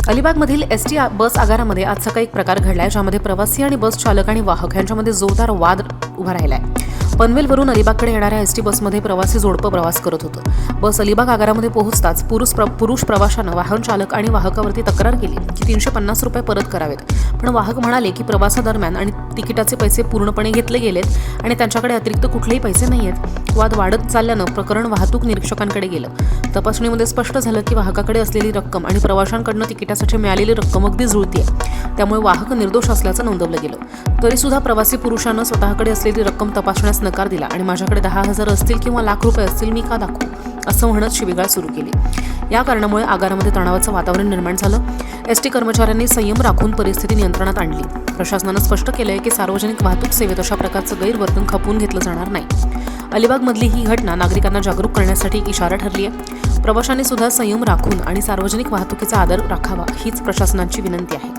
अलिबागमधील ST bus आगारामध्ये आज सकाळी एक प्रकार घडलाय, ज्यामध्ये प्रवासी आणि बस चालक आणि वाहक यांच्यामध्ये जोरदार वाद उभा राहिलाय. पनवेलवरून अलिबागकडे येणाऱ्या एसटी बसमध्ये प्रवासी जोडपं प्रवास करत होतं. बस अलिबाग आगारामध्ये पोहोचताच पुरुष प्रवाशानं वाहन चालक आणि वाहकावरती तक्रार केली की 350 रुपये परत करावेत. पण वाहक म्हणाले की प्रवासादरम्यान आणि तिकिटाचे पैसे पूर्णपणे घेतले गेलेत आणि त्यांच्याकडे अतिरिक्त कुठलेही पैसे नाहीयेत. वाद वाढत चालल्यानं प्रकरण वाहतूक निरीक्षकांकडे गेलं. तपासणीमध्ये स्पष्ट झालं की वाहकाकडे असलेली रक्कम आणि प्रवाशांकडनं तिकिटासाठी मिळालेली रक्कम अगदी जुळतीये. त्यामुळे वाहक निर्दोष असल्याचं नोंदवलं गेलं. तरीसुद्धा प्रवासी पुरुषानं स्वतःकडे असलेली रक्कम तपासण्यास नकार दिला आणि माझ्याकडे 10,000 असतील किंवा लाख रुपये असतील, मी का दाखवू, असं म्हणत शिवीगाळ सुरू केली. या कारणामुळे आगारामध्ये तणावाचं वातावरण निर्माण झालं. एसटी कर्मचाऱ्यांनी संयम राखून परिस्थिती नियंत्रणात आणली. प्रशासनानं स्पष्ट केलंय की सार्वजनिक वाहतूक सेवेत अशा प्रकारचं गैरवर्तन खपवून घेतलं जाणार नाही. अलिबागमधली ही घटना नागरिकांना जागरूक करण्यासाठी एक इशारा ठरली आहे. प्रवाशांनी सुद्धा संयम राखून आणि सार्वजनिक वाहतुकीचा आदर राखावा, हीच प्रशासनाची विनंती आहे.